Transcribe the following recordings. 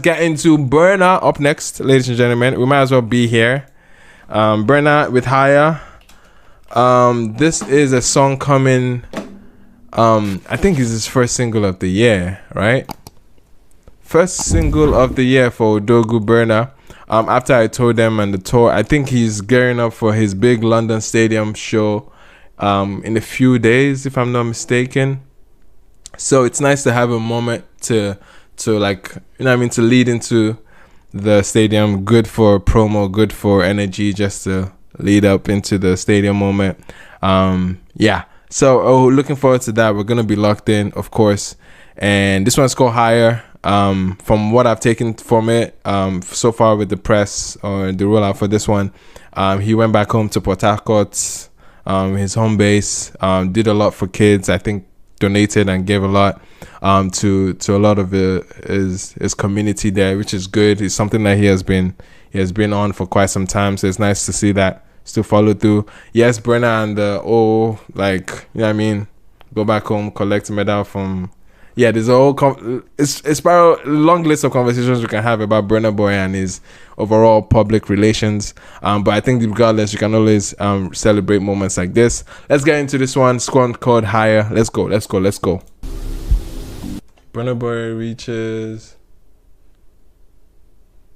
Get into Burna up next, ladies and gentlemen. We might as well be here. Burna with Higher. This is a song coming. I think it's his first single of the year, right? First single of the year for Dogu Burna. After I told them on the tour, I think he's gearing up for his big London Stadium show in a few days, if I'm not mistaken. So it's nice to have a moment to like, you know what I mean, to lead into the stadium. Good for promo, good for energy, just to lead up into the stadium moment. Yeah, so looking forward to that. We're gonna be locked in, of course, and this one's called Higher. From what I've taken from it so far with the press or the rollout for this one, he went back home to Port Harcourt, his home base, did a lot for kids. I think donated and gave a lot to a lot of his community there, which is good. It's something that he has been on for quite some time, so it's nice to see that still follow through. Yes, Burna and like, you know what I mean, go back home, collect a medal from. Yeah, there's a whole it's probably a long list of conversations we can have about Burna Boy and his overall public relations. But I think regardless, you can always celebrate moments like this. Let's get into this one. Squad called Higher. Let's go. Burna Boy reaches.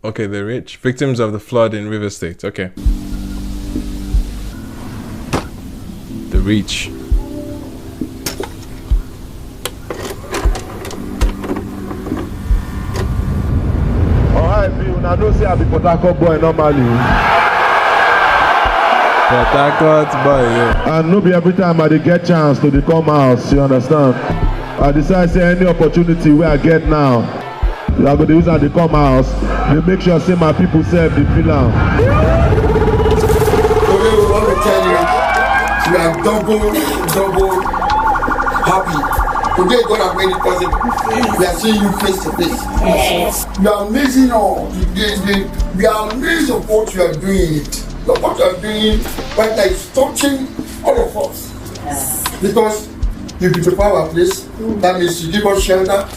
Okay, they reach victims of the flood in River State. Okay. The reach. I don't say I be Port Harcourt boy normally. Port Harcourt boy, yeah. And no be every time I get chance to come house, you understand? I decide say any opportunity where I get now, I go to use and they come house. They make sure say my people serve the feel am. Okay, we want to tell you, we are double happy. Today God has made it possible. We are seeing you face to face. Yes. We are amazing we are amazed of what you are doing. What you are doing right now is touching all of us. Yes. Because you prepare our place. That means you give us shelter,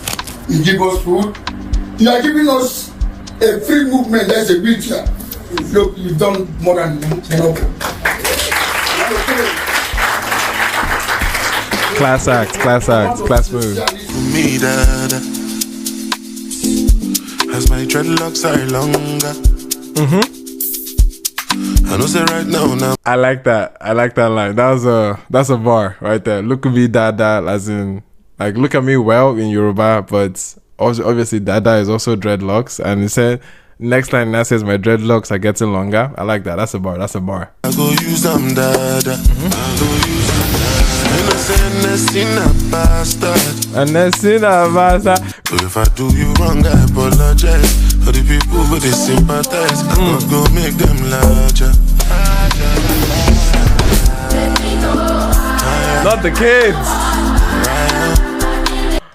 you give us food. You are giving us a free movement. That's a big deal. Look, you've done more than enough. Class act, class move. Me, dada, as my dreadlocks are longer. I know say right now. I like that line. That's a bar right there. Look at me, dada, as in like look at me well in Yoruba, but obviously dada is also dreadlocks. And it said next line that says my dreadlocks are getting longer. I like that. That's a bar. I go use them, dada. I go use them. But if I do you wrong, I apologize. For the people who they sympathize, I could go make them larger. Not the kids.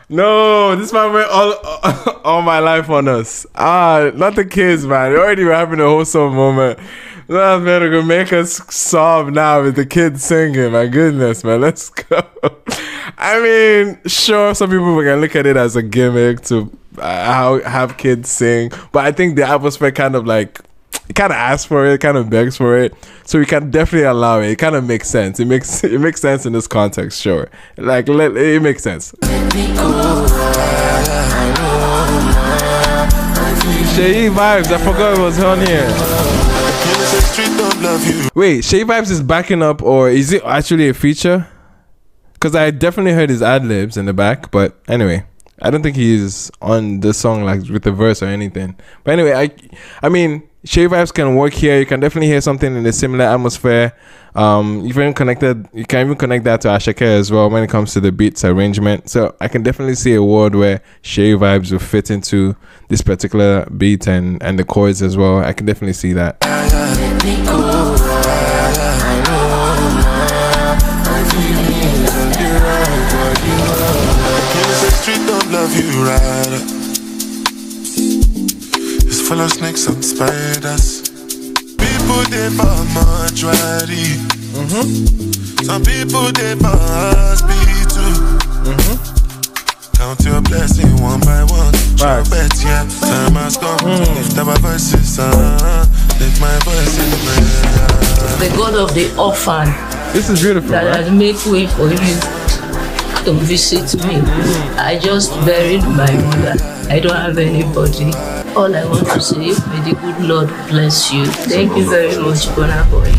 No, this man went all my life on us. Not the kids, man. They already were having a wholesome moment. That man are gonna make us sob now with the kids singing. My goodness, man, let's go. I mean, sure, some people can look at it as a gimmick to have kids sing, but I think the atmosphere kind of like, it kind of asks for it, kind of begs for it, so we can definitely allow it. It kind of makes sense. It makes sense in this context, sure. Like, it makes sense. Shay Vibes, I forgot it was on here. Wait, Shay Vibes is backing up, or is it actually a feature? Because I definitely heard his ad-libs in the back, but anyway, I don't think he's on the song like with the verse or anything. But anyway, I mean, Shay Vibes can work here. You can definitely hear something in a similar atmosphere. You can even connect that to Ashake as well when it comes to the beats arrangement. So I can definitely see a world where Shay Vibes will fit into this particular beat and the chords as well. I can definitely see that. It's full of snakes and spiders. People they for mortuary. Some people they for hospital. Count your blessing one by one. Sure bet, yeah. Time has come to lift our voices. Lift my voice in prayer. The God of the orphan. This is beautiful. That has made way for you to visit me. I just buried my mother. I don't have anybody. All I want to say, may the good Lord bless you. Thank you very much, Burna Boy.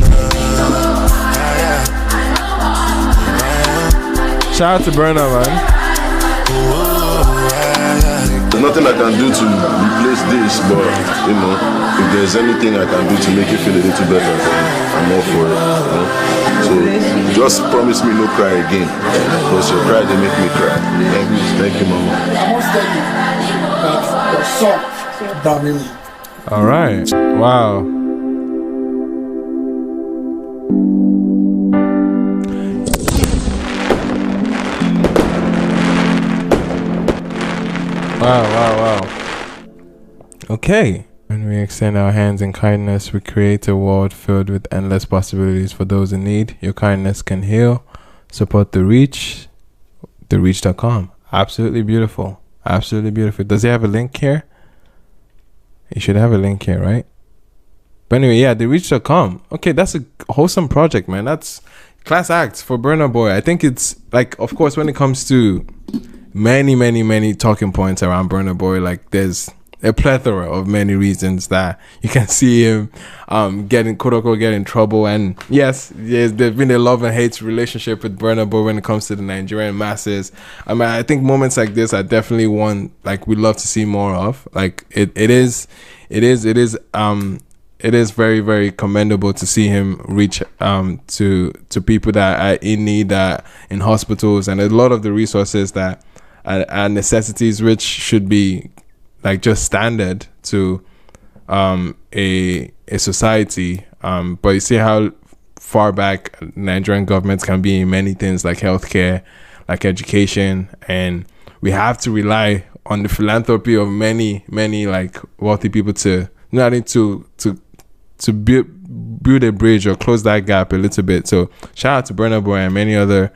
Shout out to Burna, man. There's nothing I can do to replace this, but you know, if there's anything I can do to make you feel a little better, then I'm all for it. You know? So just promise me no cry again, because your cry they make me cry. Thank you, Mama. I must tell you that the song that really. All right. Wow. Wow. Okay. When we extend our hands in kindness, we create a world filled with endless possibilities for those in need. Your kindness can heal. Support The Reach. TheReach.com. Absolutely beautiful. Absolutely beautiful. Does he have a link here? He should have a link here, right? But anyway, yeah, TheReach.com. Okay, that's a wholesome project, man. That's class acts for Burna Boy. I think it's like, of course, when it comes to many talking points around Burna Boy, like there's a plethora of many reasons that you can see him getting, quote unquote, get in trouble. And yes, there's been a love and hate relationship with Burna Boy when it comes to the Nigerian masses. I mean, I think moments like this are definitely one like we'd love to see more of. Like it is very, very commendable to see him reach to people that are in need, that in hospitals, and a lot of the resources that are necessities which should be like just standard to a society. But you see how far back Nigerian governments can be in many things like healthcare, like education, and we have to rely on the philanthropy of many like wealthy people to not only to build a bridge or close that gap a little bit. So shout out to Burna Boy and many other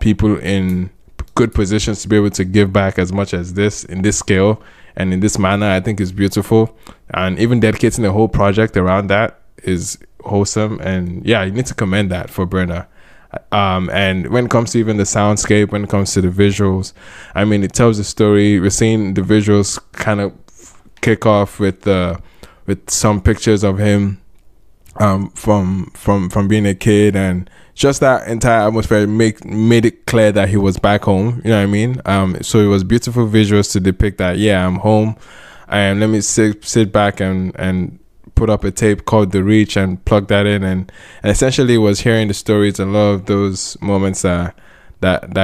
people in good positions to be able to give back as much as this in this scale and in this manner. I think is beautiful, and even dedicating a whole project around that is wholesome. And yeah, you need to commend that for Burna. And when it comes to even the soundscape, when it comes to the visuals, I mean, it tells a story. We're seeing the visuals kind of kick off with some pictures of him from being a kid, and just that entire atmosphere made it clear that he was back home. You know what I mean? So it was beautiful visuals to depict that, yeah, I'm home, and let me sit back and put up a tape called The Reach and plug that in, and essentially was hearing the stories, a lot of those moments that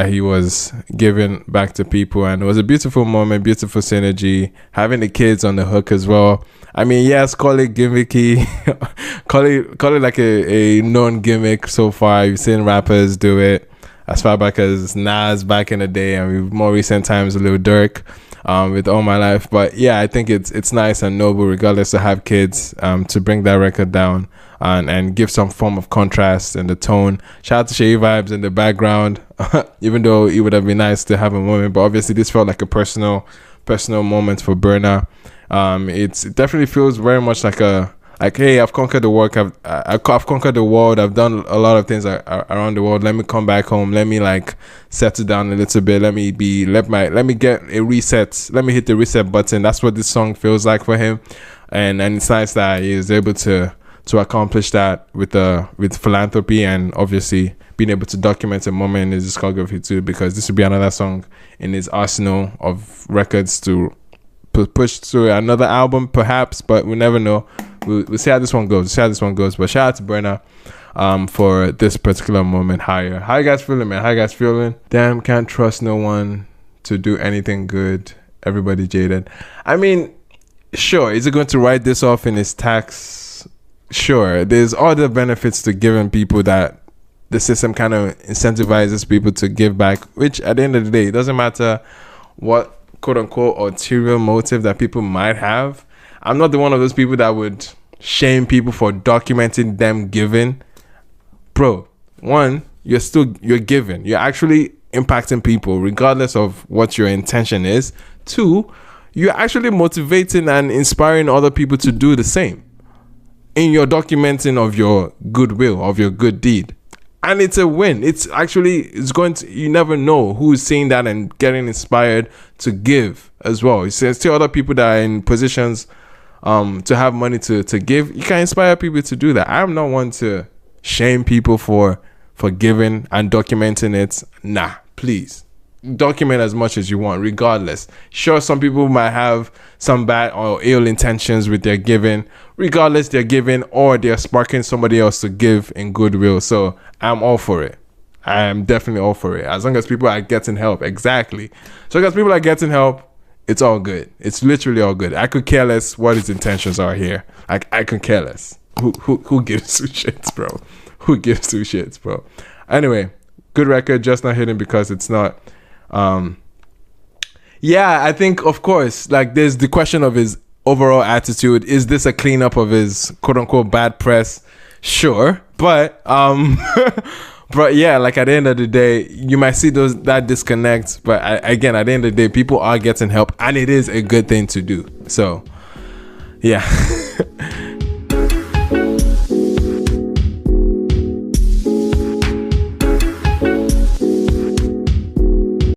he was giving back to people. And it was a beautiful moment, beautiful synergy, having the kids on the hook as well. I mean, yes, call it gimmicky, call it like a known gimmick so far. You've seen rappers do it as far back as Nas back in the day, and more recent times Lil Durk with All My Life. But yeah, I think it's nice and noble, regardless, to have kids to bring that record down and give some form of contrast in the tone. Shout out to Shay Vibes in the background, even though it would have been nice to have a moment, but obviously this felt like a personal moment for Burna. It definitely feels very much like hey, I've conquered the world. I've conquered the world. I've done a lot of things around the world. Let me come back home. Let me like settle down a little bit. Let me get a reset. Let me hit the reset button. That's what this song feels like for him, and it's nice that he is able to accomplish that with philanthropy, and obviously being able to document a moment in his discography too, because this would be another song in his arsenal of records to push to another album perhaps, but we never know. We'll see how this one goes. But shout out to Burna for this particular moment. Higher. How you guys feeling, man? How you guys feeling? Damn, can't trust no one to do anything good. Everybody jaded. I mean, sure, is it going to write this off in his tax? Sure, there's other benefits to giving people that the system kind of incentivizes people to give back, which at the end of the day, it doesn't matter what quote unquote ulterior motive that people might have. I'm not the one of those people that would shame people for documenting them giving. Bro, one, you're giving. You're actually impacting people regardless of what your intention is. 2, you're actually motivating and inspiring other people to do the same in your documenting of your goodwill, of your good deed. And it's a win. It's going to, you never know who's seeing that and getting inspired to give as well. You see other people that are in positions to have money to give. You can inspire people to do that. I'm not one to shame people for giving and documenting it. Nah, please. Document as much as you want, regardless. Sure, some people might have some bad or ill intentions with their giving. Regardless, they're giving or they're sparking somebody else to give in goodwill. So I'm all for it. I am definitely all for it. As long as people are getting help. Exactly. So as people are getting help, it's all good. It's literally all good. I could care less what his intentions are here. I could care less. Who gives two shits, bro? Who gives two shits, bro? Anyway, good record, just not hitting because it's not. Yeah, I think, of course, like, there's the question of his overall attitude. Is this a cleanup of his quote-unquote bad press? Sure. But but yeah, like, at the end of the day, you might see that disconnect, but again, at the end of the day, people are getting help, and it is a good thing to do. So yeah.